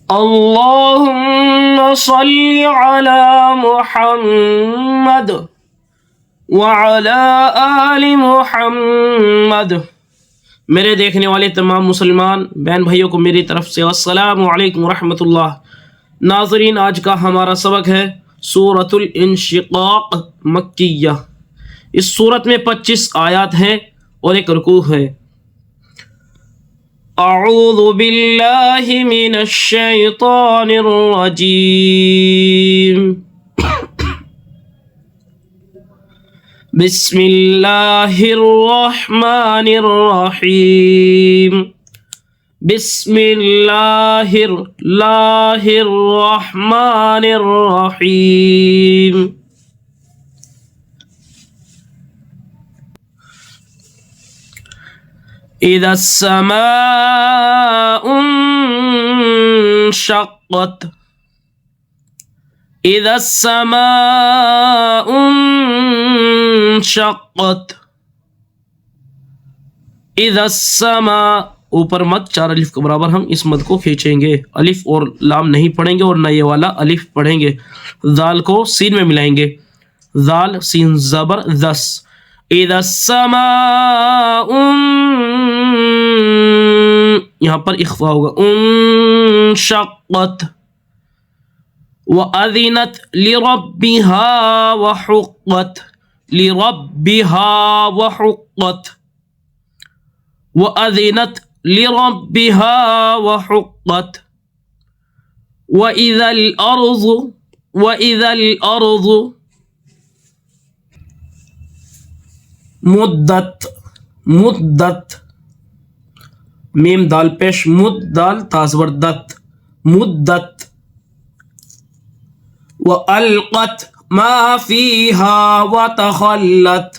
اللهم صل على محمد وعلى آل محمد۔ میرے دیکھنے والے تمام مسلمان بہن بھائیوں کو میری طرف سے السلام علیکم ورحمۃ اللہ۔ ناظرین، آج کا ہمارا سبق ہے سورۃ الانشقاق مکیہ۔ اس سورت میں 25 آیات ہیں اور ایک رکوع ہے۔ اعوذ باللہ من الشیطان الرجیم، بسم اللہ الرحمن الرحیم، بسم اللہ الرحمن الرحیم۔ اذا السماء انشقت، اذا السماء انشقت، اذا السماء اوپر مد 4 الف کے برابر ہم اس مد کو کھینچیں گے، الف اور لام نہیں پڑھیں گے اور نہ یہ والا الف پڑھیں گے، ذال کو سین میں ملائیں گے، ذال سین زبر دس۔ اذا السماء یہاں پر اخفا ہوگا، انشقت، وَأَذِنَتْ لِرَبِّهَا وَحُقَّتْ، لِرَبِّهَا وَحُقَّتْ، وَأَذِنَتْ لِرَبِّهَا وَحُقَّتْ، وَإِذَا الْأَرْضُ، وَإِذَا الْأَرْضُ مدت، مدت، میم دال پیش مد دال تازور دت، مدت، وَأَلْقَتْ مَا فِيهَا وَتَخَلَّتْ،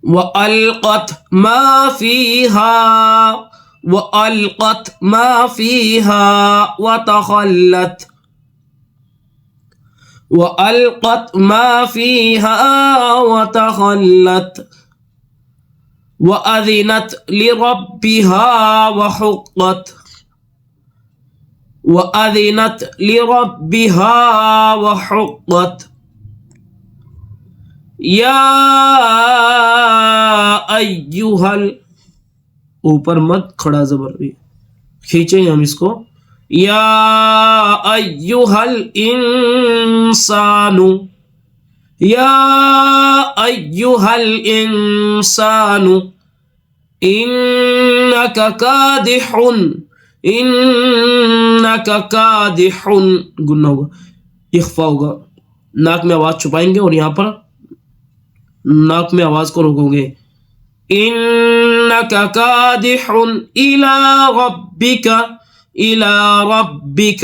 وَأَلْقَتْ مَا فِيهَا، وَأَلْقَتْ مَا فِيهَا وَتَخَلَّتْ، وَأَلْقَتْ مَا فِيهَا وَتَخَلَّتْ، وَأَذِنَتْ لِرَبِّهَا وَحُقَّتْ، وَأَذِنَتْ لِرَبِّهَا وَحُقَّتْ۔ یا ایہل، اوپر مد کھڑا زبر بھی کھینچیں گے ہم اس کو، یا ایہل انسان، یا ایہل انسان، انک کادح، انک کادح، گنہ ہوگا، اخفا ہوگا، ناک میں آواز چھپائیں گے اور یہاں پر ناک میں آواز کو روکو گے، انک کادح الی ربک، الی ربک،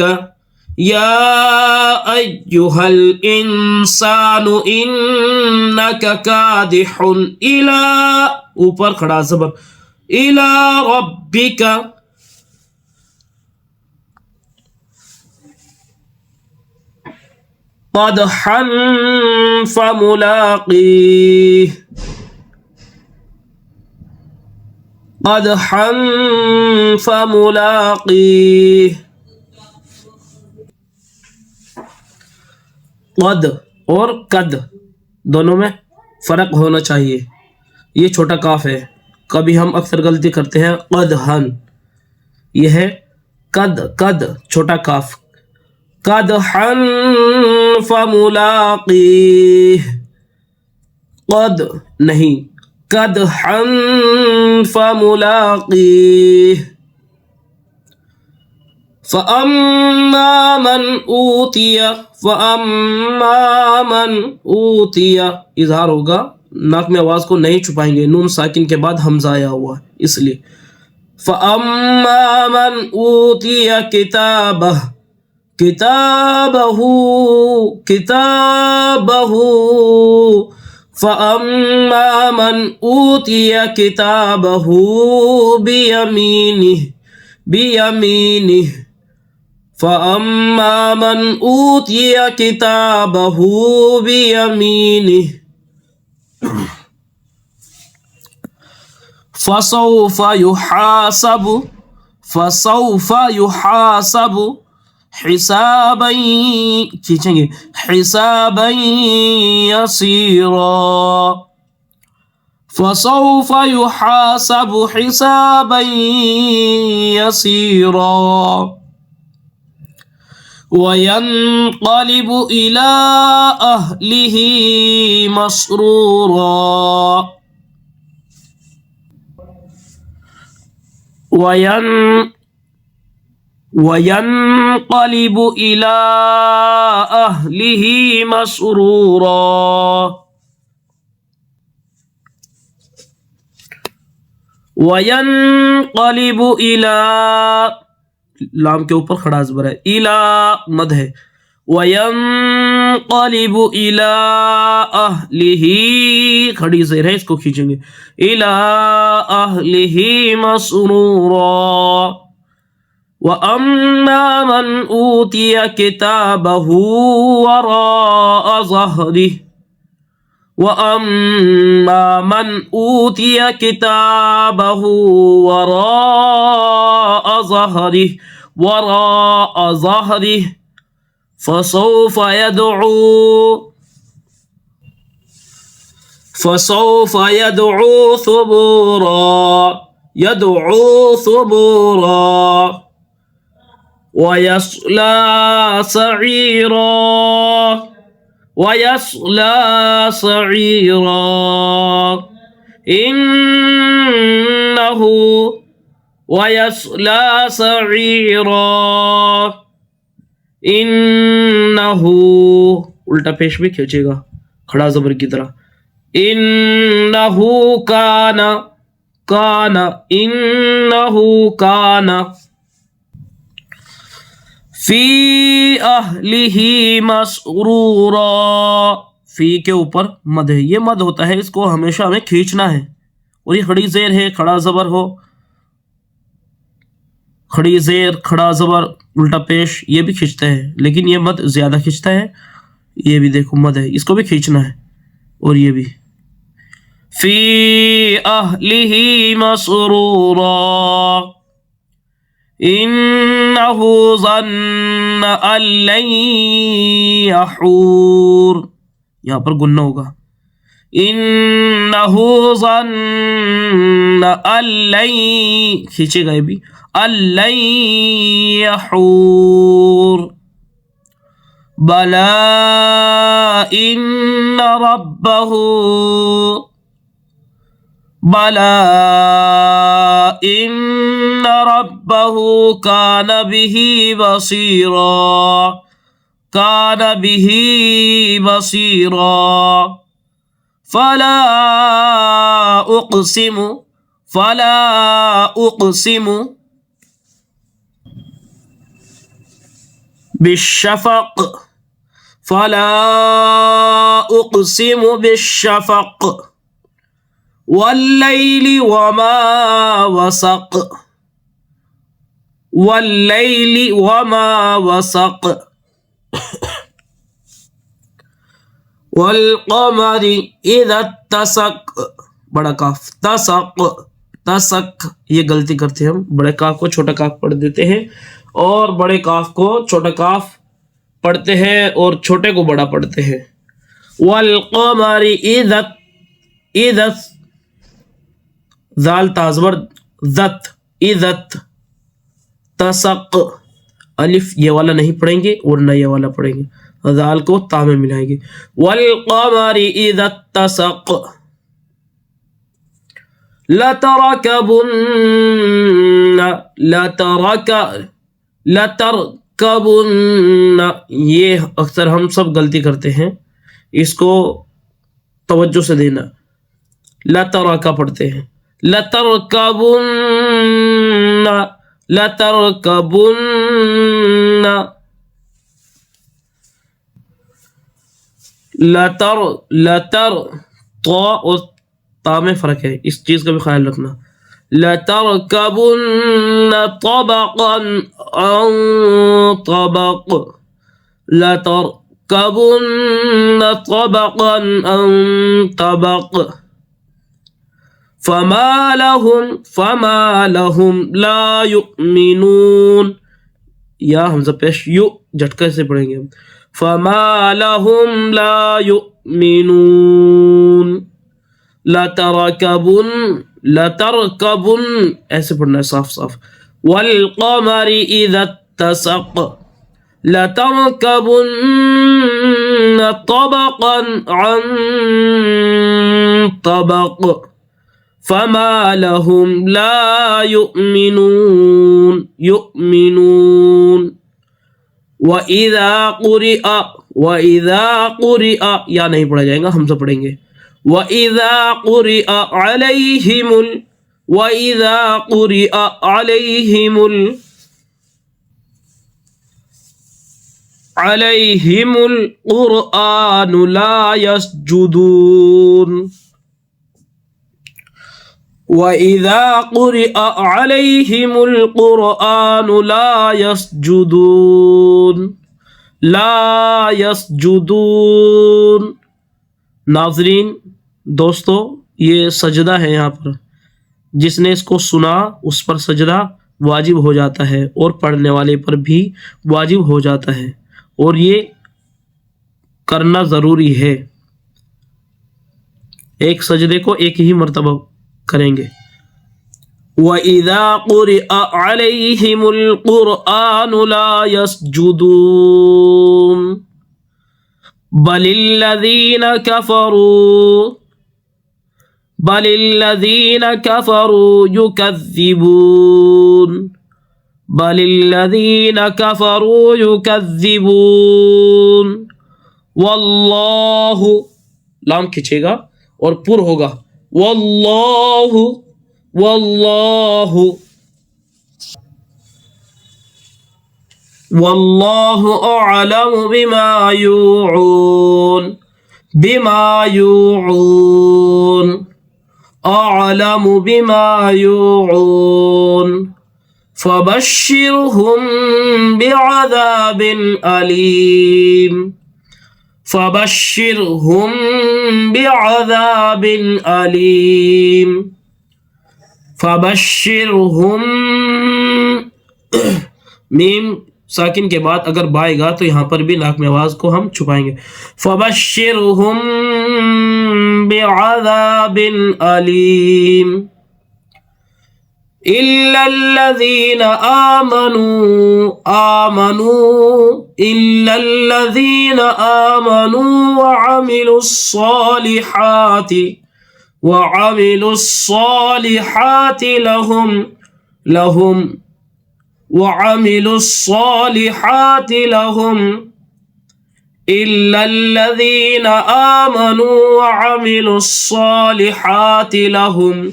یا ایہا الانسان انک کادح الی، اوپر کھڑا زبر، الی ربک، قدحا فملاقیہ، قدحا فملاقیہ۔ قد اور قد دونوں میں فرق ہونا چاہیے، یہ چھوٹا کاف ہے، کبھی ہم اکثر غلطی کرتے ہیں قدحن، یہ ہے قد، قد چھوٹا کاف، قدحا فملاقیہ، قد نہیں، قدحا فملاقیہ۔ فَأَمَّا مَنْ أُوتِيَ، فَأَمَّا مَنْ أُوتِيَ، اظہار ہوگا، ناک میں آواز کو نہیں چھپائیں گے، نون ساکن کے بعد حمزہ آیا ہوا اس لیے۔ فَأَمَّا مَنْ أُوتِيَ كِتَابَهُ، كِتَابَهُ، كِتَابَهُ، فَأَمَّا مَنْ أُوتِيَ كِتَابَهُ بِيَمِينِهِ، بِيَمِينِهِ، فَأَمَّا مَنْ أُوتِيَ كِتَابَهُ بِيَمِينِهِ فَسَوْفَ يُحَاسَبُ، فسوف يحاسب حسابا، کھینچیں گے، حسابا يسيرا، فسوف يحاسب حسابا يسيرا، وينقلب إلى أهله مسرورا، وينقلب إلى أهله مسرورا، وينقلب إلى، لام کے اوپر کھڑا زبر ہے، الا مد ہے، وینقلب الی اہلہ، کھڑی زیر ہے، اس کو کھینچیں گے، الی اہلہ مسرورا، واما من اوتی کتابہ وراء ظہرہ، وَأَمَّا مَنْ أُوتِيَ كِتَابَهُ وَرَاءَ ظَهْرِهِ فَسَوْفَ يَدْعُو ثُبُورًا وَيَصْلَى سَعِيرًا انہو الٹا پیش بھی کھینچے گا کھڑا زبر کی طرح، انہو کان فی اہلہ مسرورا، فی کے اوپر مد ہے، یہ مد ہوتا ہے، اس کو ہمیشہ ہمیں کھینچنا ہے، اور یہ کھڑی زیر ہے، کھڑا زبر ہو، کھڑی زیر کھڑا زبر الٹا پیش، یہ بھی کھینچتا ہے، لیکن یہ مد زیادہ کھینچتا ہے، یہ بھی دیکھو مد ہے، اس کو بھی کھینچنا ہے، اور یہ بھی فی اہلہ مسرورا انہو ظن ان لن یحور، یہاں پر گنہ ہوگا، انہو ظن ان لن، کھینچے گا یہ بھی، ان لن یحور، بلا ان ربہ کان بہ بصیرا، فلا اقسم بالشفق، واللیل وما وسق، والقمر اذا اتسق، بڑا کاف، تسق، یہ غلطی کرتے ہیں ہم، بڑے کاف کو چھوٹا کاف پڑھ دیتے ہیں، اور بڑے کاف کو چھوٹا کاف پڑھتے ہیں، اور چھوٹے کو بڑا پڑھتے ہیں، والقمر اذا ذال تازور ذت، اذت، تسق، الف یہ والا نہیں پڑھیں گے اور نہ یہ والا پڑھیں گے، ذال کو تا میں ملائیں گے، والقمر اذا اتسق، لترکبن، یہ اکثر ہم سب غلطی کرتے ہیں، اس کو توجہ سے دینا، لترکا پڑھتے ہیں، لترکبن تو اور تا میں فرق ہے، اس چیز کا بھی خیال رکھنا، لترکبن طبقا عن طبق، لترکبن طبقا عن طبق، فما لهم لا يؤمنون. یا حمزہ پیش یو جھٹکے سے پڑھیں گے ہم. فما لهم لا يؤمنون. لتركبن ایسے پڑھنا ہے صاف صاف. والقمر اذا اتسق. لتركبن طبقا عن طبق. فما لهم لا يؤمنون. وَإِذَا قُرِئَ یا نہیں پڑھا جائے گا، ہم سے پڑھیں گے. وَإِذَا قُرِئَ عَلَيْهِمُ الْقُرْآنُ لَا يَسْجُدُونَ. وَإِذَا قُرِئَ عَلَيْهِمُ الْقُرْآنُ لَا يَسْجُدُونَ. ناظرین دوستو، یہ سجدہ ہے یہاں پر. جس نے اس کو سنا اس پر سجدہ واجب ہو جاتا ہے اور پڑھنے والے پر بھی واجب ہو جاتا ہے، اور یہ کرنا ضروری ہے. ایک سجدے کو ایک ہی مرتبہ کریں گے. وَإِذَا قُرِئَ عَلَيْهِمُ الْقُرْآنُ لَا يَسْجُدُونَ. بَلِ الَّذِينَ كَفَرُوا يُكَذِّبُونَ. بَلِ الَّذِينَ كَفَرُوا يُكَذِّبُونَ. واللہ لام کھچے گا اور پر ہوگا. واللہ اعلم بما یوعون. اعلم بما یوعون. فبشرهم بعذاب علیم. فبشرهم بعذاب علیم. فبشرهم میم ساکن کے بعد اگر بائے گا تو یہاں پر بھی ناک میں آواز کو ہم چھپائیں گے. فبشرهم بعذاب علیم. إلا الذين آمنوا وعملوا الصالحات لهم إلا الذين آمنوا وعملوا الصالحات لهم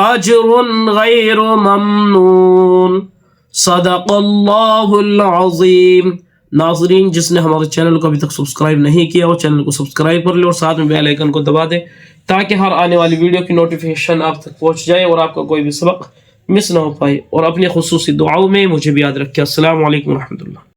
أجر غير ممنون. صدق اللہ العظیم. ناظرین، جس نے ہمارے چینل کو ابھی تک سبسکرائب نہیں کیا وہ چینل کو سبسکرائب کر لے اور ساتھ میں بیل آئیکن کو دبا دے تاکہ ہر آنے والی ویڈیو کی نوٹیفیکیشن آپ تک پہنچ جائے اور آپ کا کوئی بھی سبق مس نہ ہو پائے. اور اپنی خصوصی دعاؤں میں مجھے بھی یاد رکھیں. السلام علیکم ورحمۃ اللہ.